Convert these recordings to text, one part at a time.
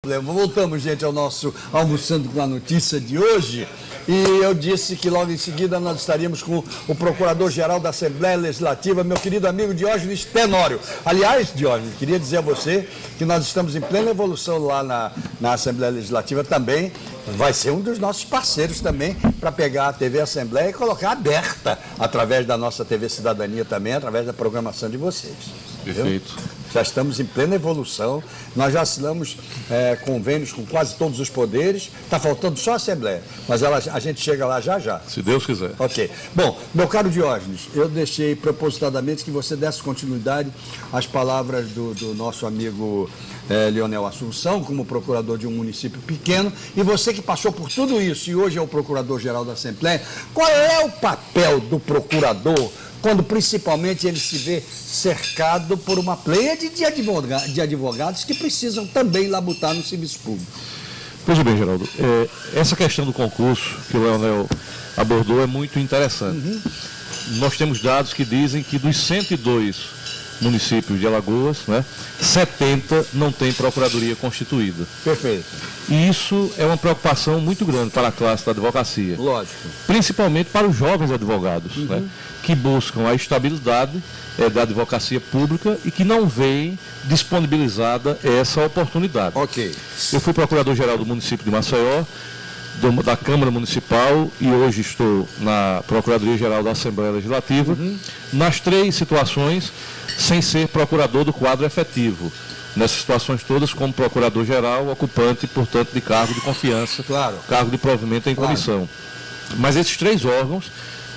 Voltamos, gente, ao nosso Almoçando com a Notícia de hoje. E eu disse que logo em seguida nós estaríamos com o Procurador-Geral da Assembleia Legislativa, meu querido amigo Diógenes Tenório. Aliás, Diógenes, queria dizer a você que nós estamos em plena evolução lá na Assembleia Legislativa também. Vai ser um dos nossos parceiros também para pegar a TV Assembleia e colocar aberta através da nossa TV Cidadania também, através da programação de vocês. Perfeito. Já estamos em plena evolução, nós já assinamos convênios com quase todos os poderes, está faltando só a Assembleia, mas a gente chega lá já já. Se Deus quiser. Ok. Bom, meu caro Diógenes, eu deixei propositadamente que você desse continuidade às palavras do nosso amigo Leonel Assunção, como procurador de um município pequeno, e você que passou por tudo isso e hoje é o Procurador-Geral da Assembleia, qual é o papel do procurador quando principalmente ele se vê cercado por uma pleiade de advogados que precisam também labutar no serviço público? Pois bem, Geraldo, essa questão do concurso que o Leonel abordou é muito interessante. Nós temos dados que dizem que dos 102 municípios de Alagoas, 70 não têm procuradoria constituída. Perfeito. E isso é uma preocupação muito grande para a classe da advocacia. Lógico. Principalmente para os jovens advogados, que buscam a estabilidade da advocacia pública e que não veem disponibilizada essa oportunidade. Ok. Eu fui procurador-geral do município de Maceió, da Câmara Municipal, e hoje estou na Procuradoria-Geral da Assembleia Legislativa, nas três situações, sem ser procurador do quadro efetivo. Nessas situações todas, como procurador-geral, ocupante, portanto, de cargo de confiança, cargo de provimento em comissão. Mas esses três órgãos,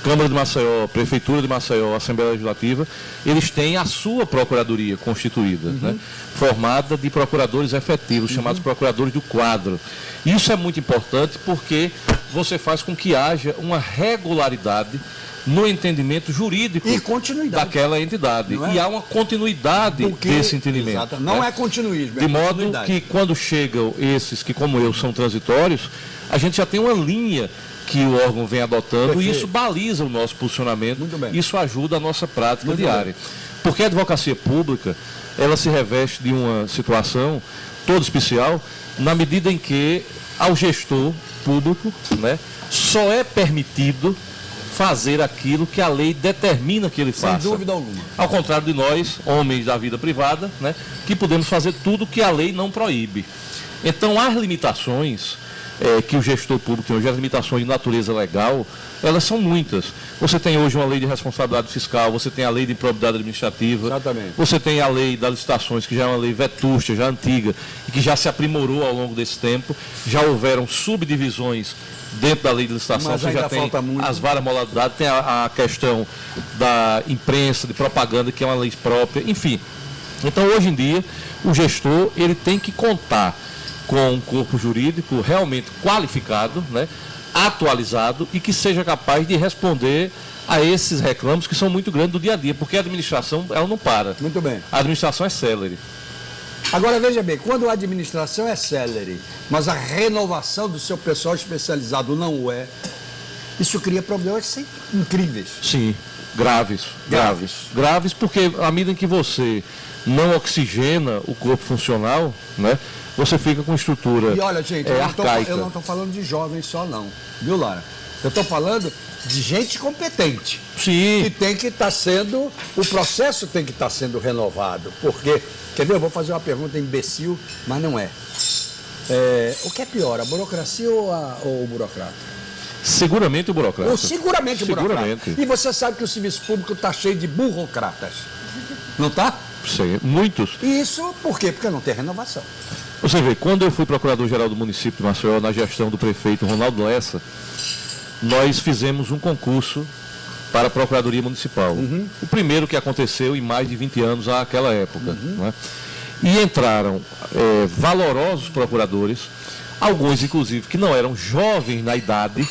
Câmara de Maceió, Prefeitura de Maceió, Assembleia Legislativa, eles têm a sua procuradoria constituída, formada de procuradores efetivos, chamados procuradores do quadro. Isso é muito importante porque você faz com que haja uma regularidade no entendimento jurídico e continuidade daquela entidade. E há uma continuidade desse entendimento. Exato. Não é continuismo, de modo que quando chegam esses que, como eu, são transitórios, a gente já tem uma linha que o órgão vem adotando. Perfeito. E isso baliza o nosso posicionamento. Muito bem. Isso ajuda a nossa prática muito diária. Bem. Porque a advocacia pública, ela se reveste de uma situação toda especial, na medida em que ao gestor público, só é permitido fazer aquilo que a lei determina que ele faça. Sem dúvida alguma. Ao contrário de nós, homens da vida privada, que podemos fazer tudo que a lei não proíbe. Então, as limitações que o gestor público tem hoje, as limitações de natureza legal, elas são muitas. Você tem hoje uma lei de responsabilidade fiscal, você tem a lei de improbidade administrativa, exatamente. Você tem a lei das licitações, que já é uma lei vetústia, já antiga, e que já se aprimorou ao longo desse tempo. Já houveram subdivisões dentro da lei de licitação. Mas você já tem as várias modalidades, tem a questão da imprensa, de propaganda, que é uma lei própria, enfim. Então, hoje em dia, o gestor ele tem que contar com um corpo jurídico realmente qualificado, atualizado e que seja capaz de responder a esses reclamos que são muito grandes do dia a dia, porque a administração ela não para. Muito bem. A administração é célere. Agora, veja bem, quando a administração é célere, mas a renovação do seu pessoal especializado não o é, isso cria problemas incríveis. Sim, graves. Graves porque à medida em que você não oxigena o corpo funcional, você fica com estrutura. E olha, gente, arcaica. Eu não estou falando de jovens só não, viu, Lara? Eu estou falando de gente competente. Sim. Que tem que estar sendo, o processo tem que estar sendo renovado. Porque, quer ver, eu vou fazer uma pergunta imbecil, mas não é. O que é pior, a burocracia ou o burocrata? Seguramente o burocrata. Seguramente o burocrata. E você sabe que o serviço público está cheio de burocratas. Não está? Sim, muitos. E isso por quê? Porque não tem renovação. Você vê, quando eu fui procurador-geral do município de Maceió, na gestão do prefeito Ronaldo Lessa, nós fizemos um concurso para a Procuradoria Municipal. O primeiro que aconteceu em mais de 20 anos àquela época. E entraram valorosos procuradores, alguns, inclusive, que não eram jovens na idade.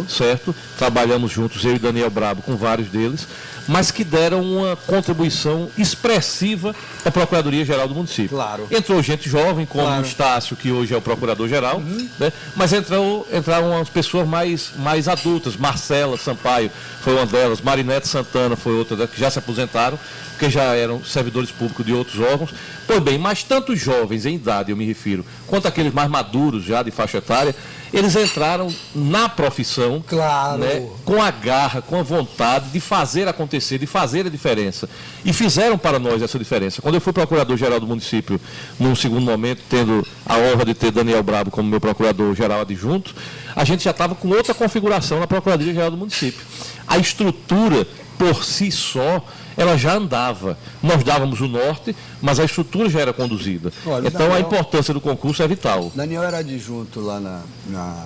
Certo. Trabalhamos juntos, eu e Daniel Brabo, com vários deles. mas que deram uma contribuição expressiva à Procuradoria-Geral do município. Claro. Entrou gente jovem, como Claro. o Estácio, que hoje é o Procurador-Geral, né? Mas entraram umas pessoas mais adultas. Marcela Sampaio foi uma delas, Marinete Santana foi outra, né, que já se aposentaram, porque já eram servidores públicos de outros órgãos. Pois bem, mas tanto os jovens em idade, eu me refiro, quanto aqueles mais maduros já de faixa etária, eles entraram na profissão, Claro. né, com a garra, com a vontade de fazer acontecer, de fazer a diferença. E fizeram para nós essa diferença. Quando eu fui procurador-geral do município, num segundo momento, tendo a honra de ter Daniel Brabo como meu procurador-geral adjunto, a gente já estava com outra configuração na Procuradoria-Geral do município. A estrutura, por si só, ela já andava. Nós dávamos o norte, mas a estrutura já era conduzida. Olha, então, Daniel, a importância do concurso é vital. Daniel era adjunto lá na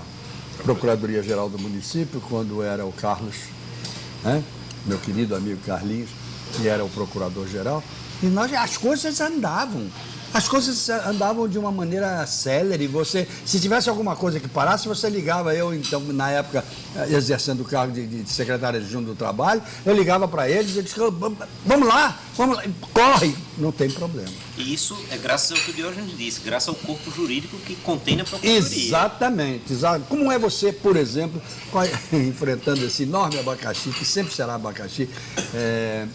Procuradoria-Geral do município, quando era o Carlos, né? Meu querido amigo Carlinhos, que era o procurador-geral, e as coisas andavam. As coisas andavam de uma maneira célere. Você, se tivesse alguma coisa que parasse, você ligava. Eu, então, na época, exercendo o cargo de secretário adjunto do trabalho, eu ligava para eles e disse: vamos lá, corre, não tem problema. E isso é graças ao que o Diógenes disse, graças ao corpo jurídico que contém a Procuradoria. Exatamente. Como é você, por exemplo, enfrentando esse enorme abacaxi, que sempre será abacaxi,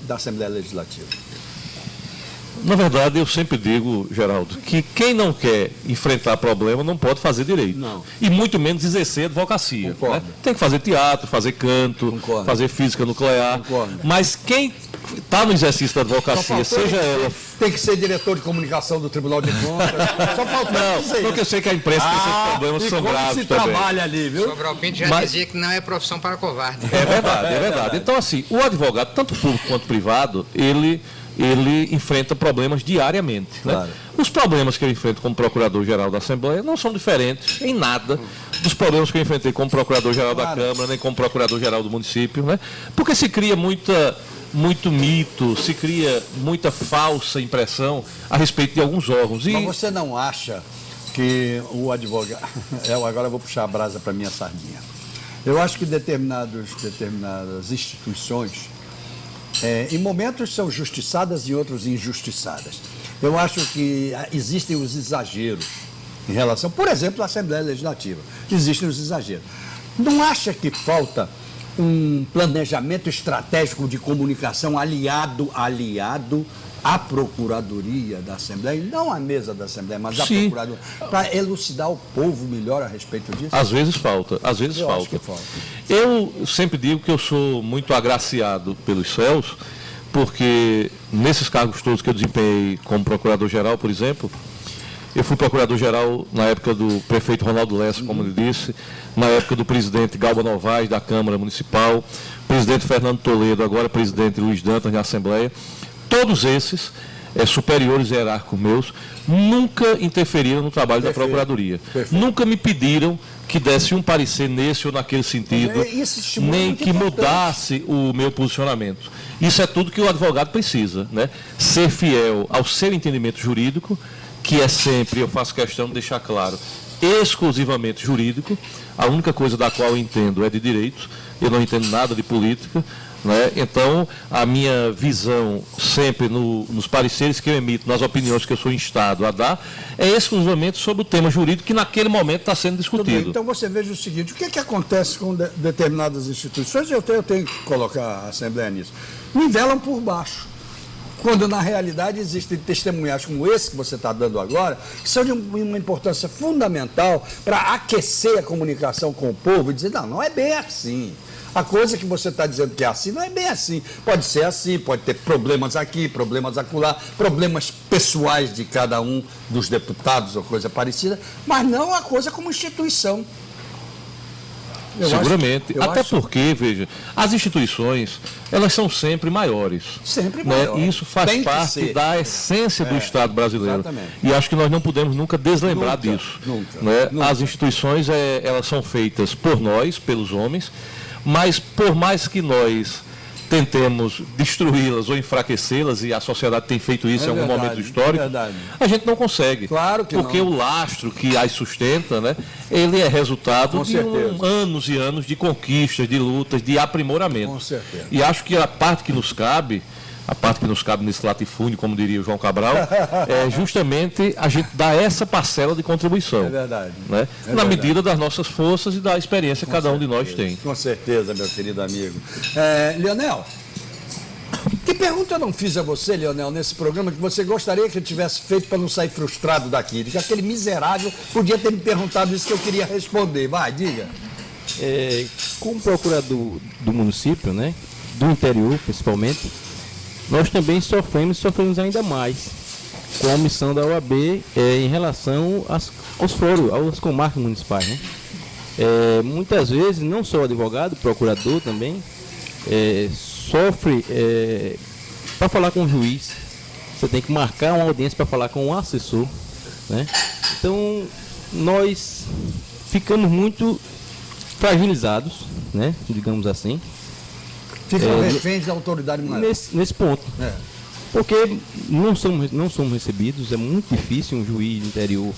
da Assembleia Legislativa? Na verdade, eu sempre digo, Geraldo, que quem não quer enfrentar problema não pode fazer direito. Não. E muito menos exercer advocacia. Concordo. Né? Tem que fazer teatro, fazer canto, Concordo. fazer física nuclear. Concordo. Mas quem está no exercício da advocacia, seja ela... Tem que ser diretor de comunicação do Tribunal de Contas. Só falta dizer Não, porque eu sei que a imprensa tem esses problemas, e são como graves se também. trabalha ali, viu? Sobral Pinto já Mas- dizia que não é profissão para covarde. É verdade, é verdade. Então, assim, o advogado, tanto público quanto privado, ele enfrenta problemas diariamente. Claro. Né? Os problemas que eu enfrento como Procurador-Geral da Assembleia não são diferentes em nada dos problemas que eu enfrentei como Procurador-Geral da Claro. Câmara, nem como Procurador-Geral do município, né? Porque se cria muito mito, se cria muita falsa impressão a respeito de alguns órgãos. E Mas você não acha que o advogado... Agora eu vou puxar a brasa para minha sardinha. Eu acho que determinadas instituições, em momentos são justiçadas e outros injustiçadas. Eu acho que existem os exageros em relação, por exemplo, à Assembleia Legislativa. Existem os exageros. Não acha que falta um planejamento estratégico de comunicação aliado à Procuradoria da Assembleia, não à mesa da Assembleia, mas à Sim. Procuradoria, para elucidar o povo melhor a respeito disso? às vezes falta, às vezes Eu acho falta. que falta. Eu sempre digo que eu sou muito agraciado pelos céus, porque nesses cargos todos que eu desempenhei como Procurador-Geral, por exemplo, eu fui Procurador-Geral na época do prefeito Ronaldo Lessa, como ele disse, na época do presidente Galba Novaes, da Câmara Municipal, presidente Fernando Toledo, agora presidente Luiz Dantas, da Assembleia. Todos esses, superiores hierárquicos meus, nunca interferiram no trabalho Perfeito. da Procuradoria. Perfeito. Nunca me pediram que desse um parecer nesse ou naquele sentido, Esse estímulo é nem muito que importante. mudasse o meu posicionamento. Isso é tudo que o advogado precisa, né? Ser fiel ao seu entendimento jurídico, que é sempre, eu faço questão de deixar claro, exclusivamente jurídico. A única coisa da qual eu entendo é de direito, eu não entendo nada de política, né? Então, a minha visão sempre nos pareceres que eu emito, nas opiniões que eu sou instado a dar, é exclusivamente sobre o tema jurídico que naquele momento está sendo Tudo bem, discutido. então você veja o seguinte, o que acontece com determinadas instituições, eu tenho que colocar a Assembleia nisso, nivelam por baixo. Quando, na realidade, existem testemunhais como esse que você está dando agora, que são de uma importância fundamental para aquecer a comunicação com o povo e dizer, não é bem assim. A coisa que você está dizendo que é assim, não é bem assim. Pode ser assim, pode ter problemas aqui, problemas acolá, problemas pessoais de cada um dos deputados ou coisa parecida, mas não a coisa como instituição. Seguramente. Até porque, veja, as instituições, elas são sempre maiores. Sempre né? maior. E isso faz Tem que parte ser. da essência do Estado brasileiro. exatamente. E acho que nós não podemos nunca deslembrar Nunca, disso. nunca, né? nunca. As instituições, elas são feitas por nós, pelos homens, mas por mais que nós tentemos destruí-las ou enfraquecê-las, e a sociedade tem feito isso em algum momento histórico, a gente não consegue. Claro que porque não. o lastro que as sustenta, né, ele é resultado Com de certeza. anos e anos de conquistas, de lutas, de aprimoramento. Com certeza. E acho que a parte que nos cabe nesse latifúndio, como diria o João Cabral, é justamente a gente dar essa parcela de contribuição. É verdade. Né? Na medida das nossas forças e da experiência que cada um de nós tem. Com certeza, meu querido amigo. Leonel, que pergunta eu não fiz a você, Leonel, nesse programa, que você gostaria que eu tivesse feito para não sair frustrado daqui? Que aquele miserável podia ter me perguntado isso que eu queria responder. Vai, diga. Como procurador do município, né, do interior principalmente, nós também sofremos ainda mais com a omissão da OAB em relação aos fóruns, às comarcas municipais. Né? Muitas vezes, não só o advogado, o procurador também, sofre para falar com o juiz. Você tem que marcar uma audiência para falar com o assessor. Né? Então, nós ficamos muito fragilizados, né, digamos assim. Ficam reféns da autoridade maior. Nesse ponto. Porque não somos recebidos, é muito difícil um juiz do interior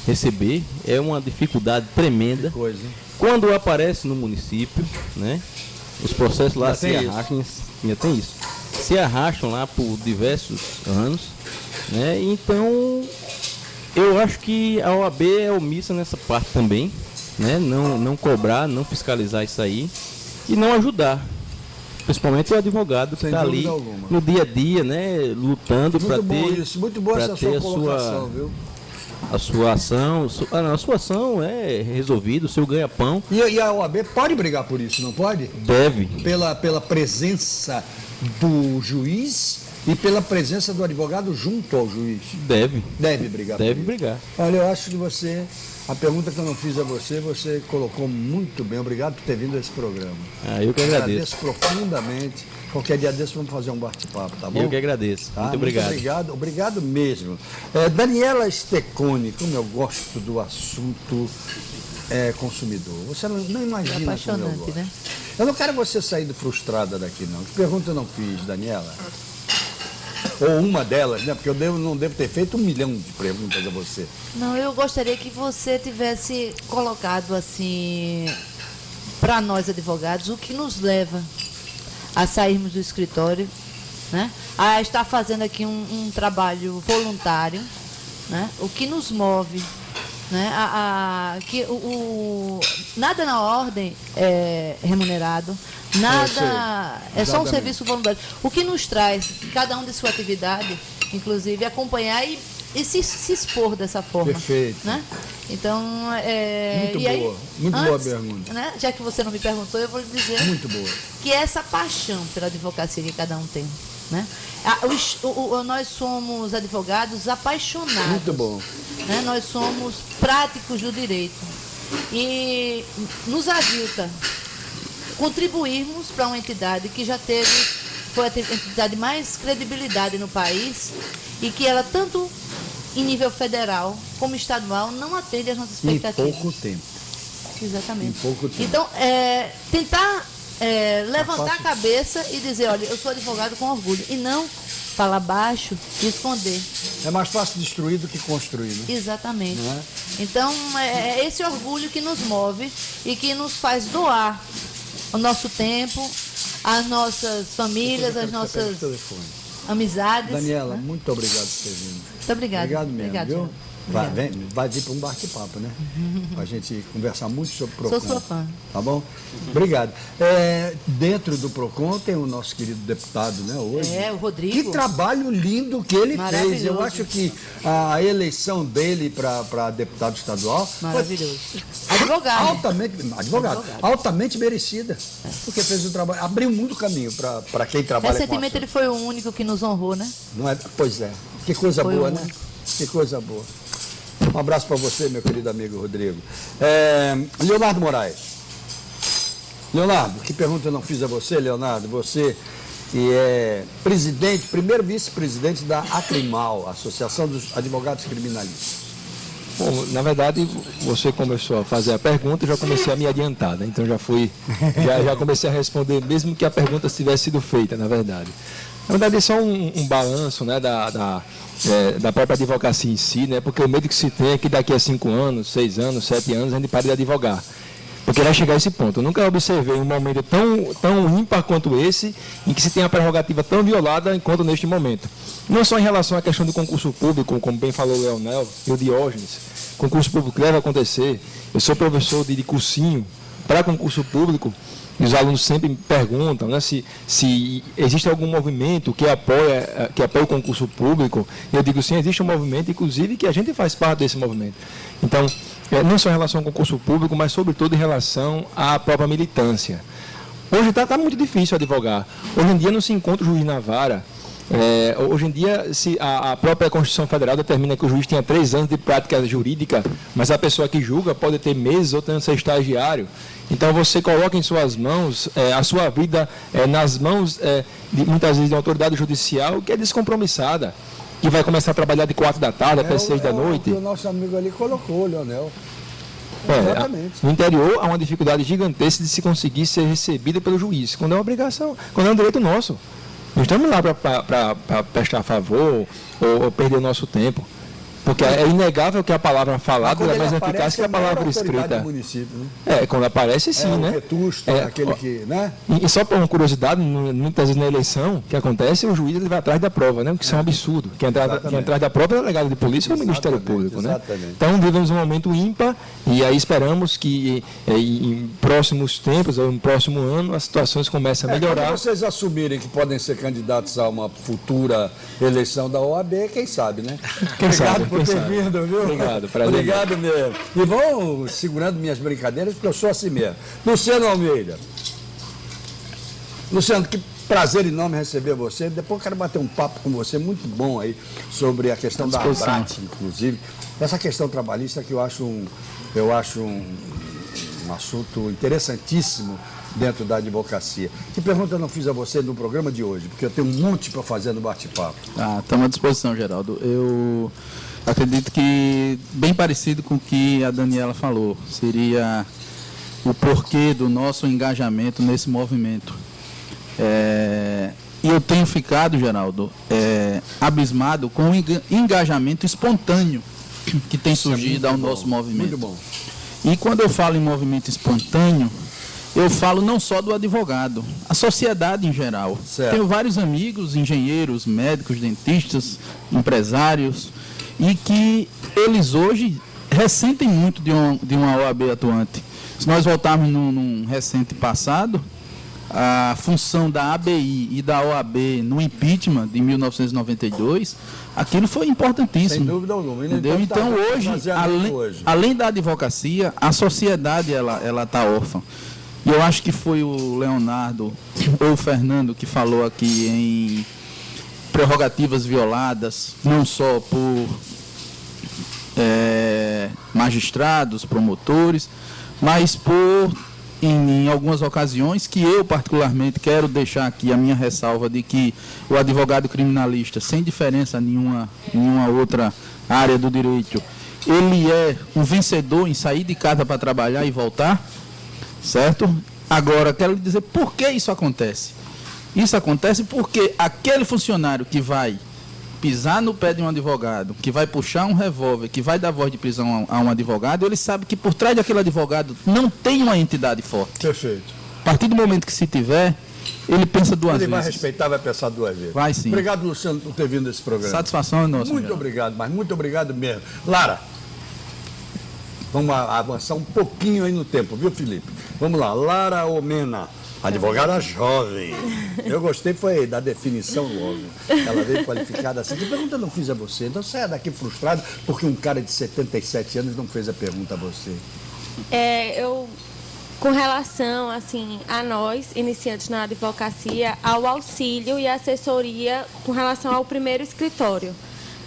receber, é uma dificuldade tremenda. Que coisa, hein? Quando aparece no município, né, os processos lá se arrastam, ainda tem isso, se arrastam lá por diversos anos, né, então eu acho que a OAB é omissa nessa parte também, né, não cobrar, não fiscalizar isso aí e não ajudar. Principalmente o advogado que está ali alguma. no dia a dia, né, lutando para ter, muito boa essa sua colocação, viu? A sua ação é resolvida, o seu ganha-pão. E a OAB pode brigar por isso, não pode? Deve. Pela presença do juiz e pela presença do advogado junto ao juiz. Deve. Deve brigar Deve por isso. brigar. Olha, eu acho que a pergunta que eu não fiz a você colocou muito bem. Obrigado por ter vindo a esse programa. Eu que agradeço. Agradeço profundamente. Qualquer dia desse vamos fazer um bate-papo, tá bom? Eu que agradeço. Tá? Muito obrigado. Obrigado mesmo. Daniela Steconi, como eu gosto do assunto consumidor. Você não imagina como eu gosto. Né? Eu não quero você sair frustrada daqui, não. Que pergunta eu não fiz, Daniela? Ou uma delas, né? Porque eu não devo ter feito 1 milhão de perguntas a você. Não, eu gostaria que você tivesse colocado assim, para nós advogados, o que nos leva a sairmos do escritório, né? A estar fazendo aqui um trabalho voluntário, né? O que nos move, né? Nada na ordem é remunerado, nada é só um serviço voluntário. O que nos traz, cada um de sua atividade, inclusive, acompanhar e se expor dessa forma. Perfeito. Né? Então, muito boa pergunta. Né, já que você não me perguntou, eu vou lhe dizer muito boa. Que é essa paixão pela advocacia que cada um tem. Né? Nós somos advogados apaixonados. Muito bom. Né? Nós somos práticos do direito. E nos avilta contribuirmos para uma entidade que já foi a entidade mais credibilidade no país e que ela tanto em nível federal como estadual não atende às nossas expectativas. Em pouco tempo. Exatamente. Em pouco tempo. Então, tentar levantar a cabeça e dizer, olha, eu sou advogado com orgulho, e não falar baixo e esconder. É mais fácil destruir do que construir, né? Exatamente. Não é? Então, é esse orgulho que nos move e que nos faz doar o nosso tempo, as nossas famílias, as nossas amizades. Daniela, né? muito obrigado por ter vindo. Muito obrigada. Obrigado mesmo, Obrigado, viu? Obrigada. Vai vir para um bate-papo, né? Para a gente conversar muito sobre o PROCON. Sou sua fã. Tá bom? Obrigado. Dentro do PROCON tem o nosso querido deputado, né, hoje. O Rodrigo. Que trabalho lindo que ele fez. Eu acho que a eleição dele para deputado estadual maravilhoso. Advogado. Altamente merecida. Porque fez o trabalho, abriu muito caminho para quem trabalha com recentemente ele foi o único que nos honrou, né? Não é? Pois é. Que coisa Foi boa, o né? único. Que coisa boa. Um abraço para você, meu querido amigo Rodrigo. Leonardo Moraes. Leonardo, que pergunta eu não fiz a você, Leonardo? Você que é primeiro vice-presidente da ACRIMAL, Associação dos Advogados Criminalistas. Bom, na verdade, você começou a fazer a pergunta, eu já comecei a me adiantar, né? Então já comecei a responder, mesmo que a pergunta tivesse sido feita, na verdade. Na verdade, é só um balanço, né, da própria advocacia em si, né? Porque o medo que se tem é que daqui a 5 anos, 6 anos, 7 anos, a gente pare de advogar. Porque vai chegar a esse ponto. Eu nunca observei um momento tão ímpar quanto esse, em que se tem a prerrogativa tão violada quanto neste momento. Não só em relação à questão do concurso público, como bem falou o Leonel e o Diógenes. Concurso público deve acontecer. Eu sou professor de cursinho para concurso público, e os alunos sempre me perguntam, né, se existe algum movimento que apoia o concurso público. Eu digo, sim, existe um movimento, inclusive, que a gente faz parte desse movimento. Então, não só em relação ao concurso público, mas, sobretudo, em relação à própria militância. Hoje está muito difícil advogar. Hoje em dia não se encontra o juiz na vara. Hoje em dia, se a própria Constituição Federal determina que o juiz tenha 3 anos de prática jurídica, mas a pessoa que julga pode ter meses ou ter ser estagiário. Então, você coloca em suas mãos, a sua vida nas mãos, muitas vezes, de uma autoridade judicial que é descompromissada, que vai começar a trabalhar de 4 da tarde até 6 da noite. O nosso amigo ali colocou, Leonel. Exatamente. No interior, há uma dificuldade gigantesca de se conseguir ser recebida pelo juiz, quando é uma obrigação, quando é um direito nosso. Não estamos lá para prestar favor ou perder o nosso tempo. Porque é inegável que a palavra falada é mais eficaz que a palavra escrita. Município, né? Quando aparece, sim, né? O vetusto, aquele que, né? E só por uma curiosidade, muitas vezes na eleição, o que acontece, o juiz ele vai atrás da prova, né? O que isso é um absurdo. Quem atrás da prova é o delegado de polícia ou o Ministério Público, né? Então, vivemos um momento ímpar e aí esperamos que em próximos tempos, ou no próximo ano, as situações comecem a melhorar. Quando vocês assumirem que podem ser candidatos a uma futura eleição da OAB, quem sabe, né? Quem sabe? Por ter vindo, viu? Obrigado, prazer. Obrigado mesmo. E vão segurando minhas brincadeiras, porque eu sou assim mesmo. Luciano Almeida. Luciano, que prazer enorme receber você. Depois eu quero bater um papo com você muito bom aí sobre a questão da ABRAT, inclusive. Essa questão trabalhista que eu acho um assunto interessantíssimo dentro da advocacia. Que pergunta eu não fiz a você no programa de hoje? Porque eu tenho um monte para fazer no bate-papo. Estamos à disposição, Geraldo. Eu acredito que bem parecido com o que a Daniela falou. Seria o porquê do nosso engajamento nesse movimento. E eu tenho ficado, Geraldo, abismado com o engajamento espontâneo que tem surgido ao nosso movimento. Muito bom. E quando eu falo em movimento espontâneo, eu falo não só do advogado, a sociedade em geral. Certo. Tenho vários amigos, engenheiros, médicos, dentistas, empresários, e que eles hoje ressentem muito de uma OAB atuante. Se nós voltarmos num recente passado, a função da ABI e da OAB no impeachment de 1992, aquilo foi importantíssimo. Sem dúvida alguma. Entendeu? Então hoje, além da advocacia, a sociedade ela está órfã. E eu acho que foi o Leonardo ou o Fernando que falou aqui em prerrogativas violadas, não só por magistrados, promotores, mas em algumas ocasiões, que eu particularmente quero deixar aqui a minha ressalva de que o advogado criminalista, sem diferença nenhuma outra área do direito, ele é um vencedor em sair de casa para trabalhar e voltar, certo? Agora, quero lhe dizer por que isso acontece. Isso acontece porque aquele funcionário que vai pisar no pé de um advogado, que vai puxar um revólver, que vai dar voz de prisão a um advogado, ele sabe que por trás daquele advogado não tem uma entidade forte. Perfeito. A partir do momento que se tiver, ele pensa duas vezes. Ele vai respeitar, vai pensar 2 vezes. Vai sim. Obrigado, Luciano, por ter vindo a esse programa. Satisfação é nossa. Muito obrigado, mas muito obrigado mesmo. Lara, vamos avançar um pouquinho aí no tempo, viu, Felipe? Vamos lá, Lara Omena, advogada jovem. Eu gostei foi da definição logo. Ela veio qualificada assim. Que pergunta eu não fiz a você? Então saia daqui frustrado porque um cara de 77 anos não fez a pergunta a você. Com relação assim, a nós, iniciantes na advocacia, ao auxílio e assessoria com relação ao primeiro escritório.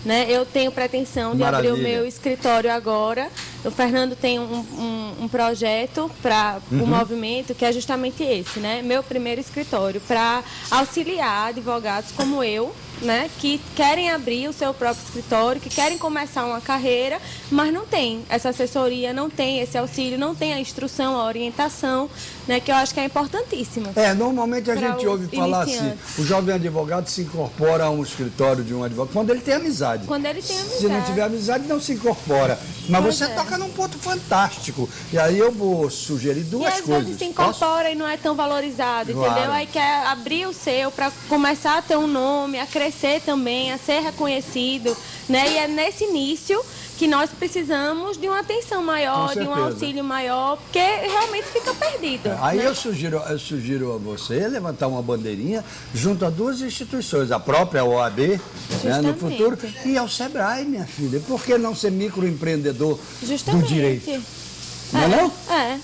Né? Eu tenho pretensão de abrir o meu escritório agora O Fernando tem um projeto para o movimento que é justamente esse, né? Meu primeiro escritório, para auxiliar advogados como eu, né, que querem abrir o seu próprio escritório, que querem começar uma carreira, mas não tem essa assessoria, não tem esse auxílio, não tem a instrução, a orientação, né, que eu acho que é importantíssima. Normalmente a gente ouve falar assim, o jovem advogado se incorpora a um escritório de um advogado quando ele tem amizade. Quando ele tem amizade. Se não tiver amizade, não se incorpora. Mas Pois você é. toca num ponto fantástico. E aí eu vou sugerir duas E às coisas. vezes se Posso? incorpora e não é tão valorizado, Claro. entendeu? Aí quer abrir o seu para começar a ter um nome, a crescer também, a ser reconhecido, né? E é nesse início que nós precisamos de uma atenção maior, Com de um certeza. auxílio maior, porque realmente fica perdido. Aí né? eu sugiro a você levantar uma bandeirinha junto a duas instituições, a própria OAB, né, no Justamente. futuro, e ao SEBRAE, minha filha. Por que não ser microempreendedor Justamente. do direito? Não é não? É.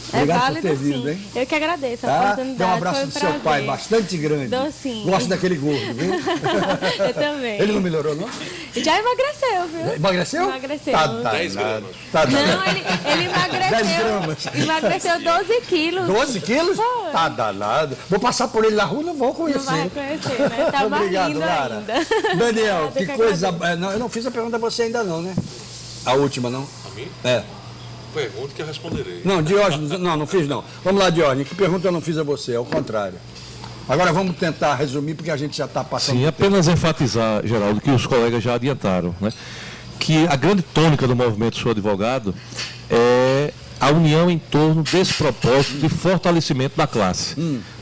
Obrigado por válido, ter vindo, sim. hein? Eu que agradeço a Tá? oportunidade. Dá um abraço foi do seu pai, prazer. bastante grande. Dou sim. Gosto daquele gordo, viu? Eu também. Ele não melhorou, não? Já emagreceu, viu? Emagreceu? Emagreceu. Tá 10 danado. gramas. Tá danado. Não, ele 10 gramas. emagreceu 12 quilos. 12 quilos? Foi. Tá danado. Vou passar por ele na rua, não vou conhecer. Não vai conhecer, né? Tá mais Obrigado, lindo Lara. ainda. Daniel, Nada, que que coisa. agradeço. Não, eu não fiz a pergunta a você ainda não, né? A última, não? A mim? É. Pergunta que eu responderei. Não, Diógenes, não fiz não. Vamos lá, Diógenes, que pergunta eu não fiz a você, ao contrário. Agora vamos tentar resumir, porque a gente já está passando. Sim, apenas enfatizar, Geraldo, que os colegas já adiantaram, né? Que a grande tônica do movimento Sou Advogado é a união em torno desse propósito de fortalecimento da classe.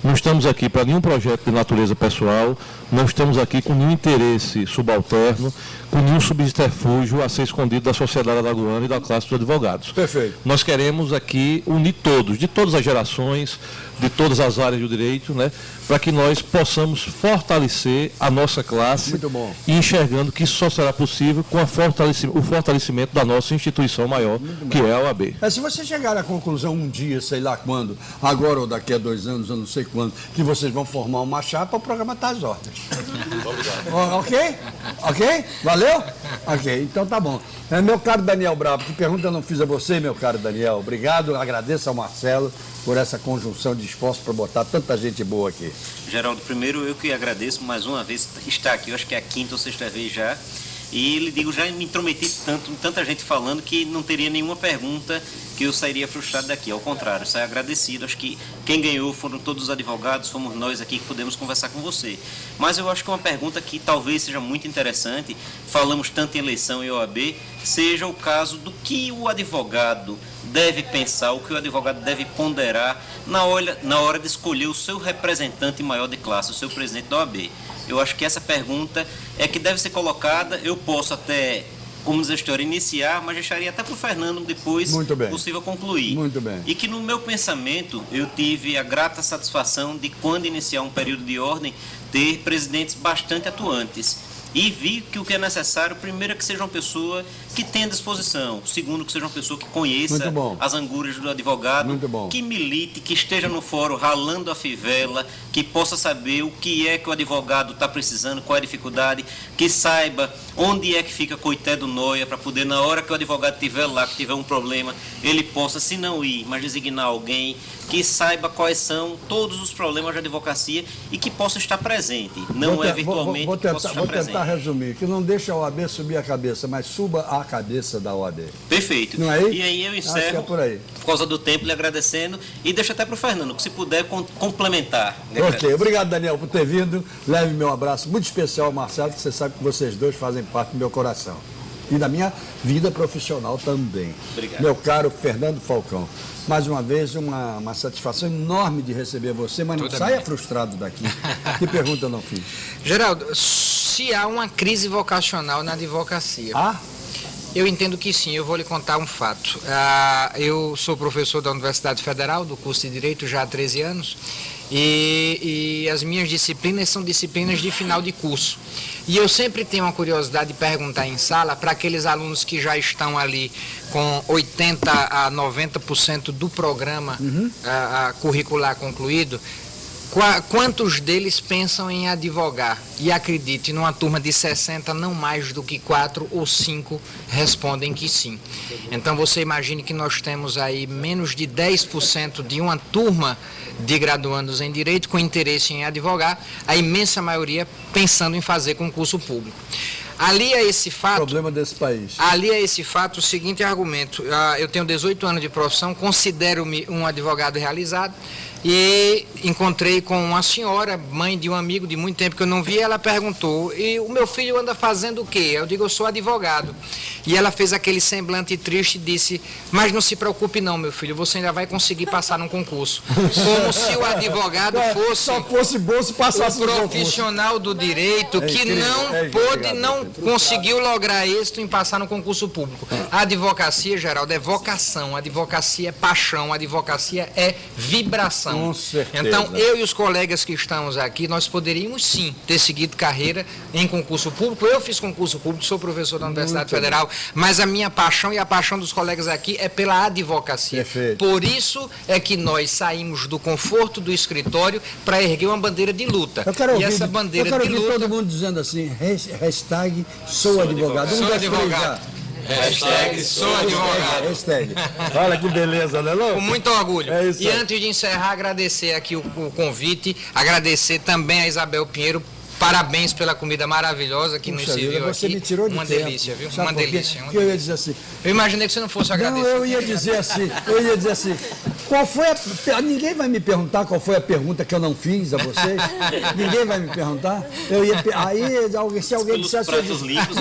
Não estamos aqui para nenhum projeto de natureza pessoal, não estamos aqui com nenhum interesse subalterno, com nenhum subterfúgio a ser escondido da sociedade alagoana e da classe dos advogados. Perfeito. Nós queremos aqui unir todos, de todas as gerações, de todas as áreas do direito, né, para que nós possamos fortalecer a nossa classe. Muito bom. E enxergando que isso só será possível com o fortalecimento da nossa instituição maior, que é a OAB. Se você chegar à conclusão um dia, sei lá quando, agora ou daqui a 2 anos, eu não sei quando, que vocês vão formar uma chapa, o programa está às ordens. Ok? Ok? Valeu? Ok, então tá bom. Meu caro Daniel Bravo, que pergunta eu não fiz a você, meu caro Daniel. Obrigado, agradeço ao Marcelo por essa conjunção de esforços para botar tanta gente boa aqui. Geraldo, primeiro eu que agradeço mais uma vez estar aqui, eu acho que é a 5ª ou 6ª vez já. E lhe digo, já me intrometi tanto, tanta gente falando que não teria nenhuma pergunta que eu sairia frustrado daqui. Ao contrário, saio agradecido. Acho que quem ganhou foram todos os advogados, fomos nós aqui que pudemos conversar com você. Mas eu acho que uma pergunta que talvez seja muito interessante, falamos tanto em eleição e OAB, seja o caso do que o advogado deve pensar, o que o advogado deve ponderar na hora de escolher o seu representante maior de classe, o seu presidente da OAB. Eu acho que essa pergunta é que deve ser colocada. Eu posso até, como gestor, iniciar, mas deixaria até para o Fernando depois Muito bem. possível concluir. Muito bem. E que no meu pensamento eu tive a grata satisfação de, quando iniciar um período de ordem, ter presidentes bastante atuantes. E vi que o que é necessário, primeiro, é que seja uma pessoa que tenha disposição. Segundo, que seja uma pessoa que conheça Muito bom. as angúrias do advogado, Muito bom. que milite, que esteja no fórum ralando a fivela, que possa saber o que é que o advogado está precisando, qual é a dificuldade, que saiba onde é que fica coité do Noia, para poder, na hora que o advogado estiver lá, que tiver um problema, ele possa, se não ir, mas designar alguém, que saiba quais são todos os problemas de advocacia e que possa estar presente. Não é virtualmente, Vou que possa estar tentar presente. resumir, que não deixa a OAB subir a cabeça, mas suba a cabeça da OAB. Perfeito. Não é aí? E aí eu Acho que encerro, é por aí. por causa do tempo, lhe agradecendo, e deixo até para o Fernando, que se puder complementar. Ok, obrigado, Daniel, por ter vindo. Leve meu abraço muito especial ao Marcelo, que você sabe que vocês dois fazem parte do meu coração. E da minha vida profissional também. Obrigado. Meu caro Fernando Falcão, mais uma vez uma satisfação enorme de receber você, mas não Toda saia minha. frustrado daqui. Que pergunta eu não fiz? Geraldo, se há uma crise vocacional na advocacia, Ah, eu entendo que sim. Eu vou lhe contar um fato. Eu sou professor da Universidade Federal, do curso de Direito, já há 13 anos, e as minhas disciplinas são disciplinas de final de curso. E eu sempre tenho uma curiosidade de perguntar em sala para aqueles alunos que já estão ali com 80% a 90% do programa curricular concluído, Quantos deles pensam em advogar? E acredite, numa turma de 60, não mais do que 4 ou 5 respondem que sim. Então você imagine que nós temos aí menos de 10% de uma turma de graduandos em Direito com interesse em advogar, a imensa maioria pensando em fazer concurso público. Ali a esse fato... Problema desse país. Ali a esse fato, o seguinte argumento: eu tenho 18 anos de profissão, considero-me um advogado realizado, e encontrei com uma senhora, mãe de um amigo de muito tempo que eu não vi. Ela perguntou: e o meu filho anda fazendo o quê? Eu digo: eu sou advogado. E ela fez aquele semblante triste e disse: mas não se preocupe não, meu filho, você ainda vai conseguir passar num concurso. Como se o advogado fosse só fosse bom se passasse o profissional do direito que não conseguiu lograr êxito em passar no concurso público. A advocacia, Geraldo, é vocação, a advocacia é paixão, a advocacia é vibração. Com certeza. Então, eu e os colegas que estamos aqui, nós poderíamos sim ter seguido carreira em concurso público. Eu fiz concurso público, sou professor da Universidade Federal, mas a minha paixão e a paixão dos colegas aqui é pela advocacia. Perfeito. Por isso é que nós saímos do conforto do escritório para erguer uma bandeira de luta. Essa bandeira de luta... todo mundo dizendo assim, hashtag sou advogado. Sou advogado. Hashtag sou advogado. Hashtag. Olha que beleza, né, Lô? Com muito orgulho. É isso E aí. antes de encerrar, agradecer aqui o convite, agradecer também a Isabel Pinheiro. Parabéns pela comida maravilhosa que nos Puxa serviu vida, você aqui. me tirou de uma tempo. delícia, viu? Sabe Uma por quê? delícia. Porque eu ia dizer assim, Eu imaginei que você não fosse agradecer. não, eu ia dizer assim, qual foi ninguém vai me perguntar qual foi a pergunta que eu não fiz a vocês. Ninguém vai me perguntar. Se alguém dissesse,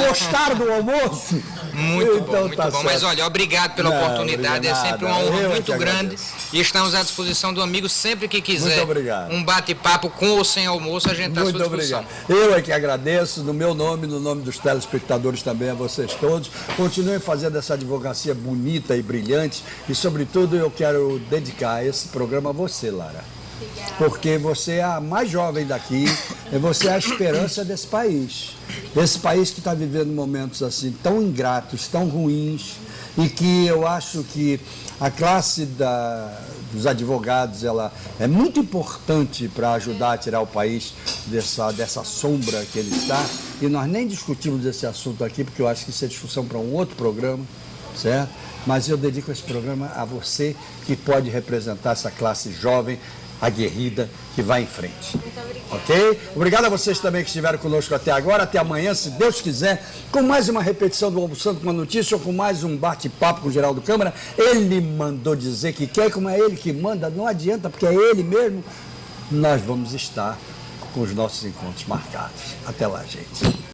gostaram do almoço? Muito Então, bom, muito tá bom. certo. Mas olha, obrigado pela Não, oportunidade. É sempre uma obrigado. honra Eu muito que grande. agradeço. E estamos à disposição do amigo sempre que quiser. Muito obrigado. Um bate-papo com ou sem almoço, a gente está à Muito sua disposição. obrigado. Eu é que agradeço, no meu nome, no nome dos telespectadores também, a vocês todos. Continuem fazendo essa advocacia bonita e brilhante. E, sobretudo, eu quero dedicar esse programa a você, Lara. Porque você é a mais jovem daqui, e você é a esperança desse país. Esse país que está vivendo momentos assim tão ingratos, tão ruins, e que eu acho que a classe dos advogados ela é muito importante para ajudar a tirar o país dessa sombra que ele está. E nós nem discutimos esse assunto aqui, porque eu acho que isso é discussão para um outro programa, certo? Mas eu dedico esse programa a você que pode representar essa classe jovem, aguerrida, que vai em frente. Ok? Obrigado a vocês também que estiveram conosco até agora. Até amanhã, se Deus quiser, com mais uma repetição do Almoçando com uma Notícia ou com mais um bate-papo com o Geraldo Câmara. Ele mandou dizer que quer, como é ele que manda, não adianta, porque é ele mesmo. Nós vamos estar com os nossos encontros marcados. Até lá, gente.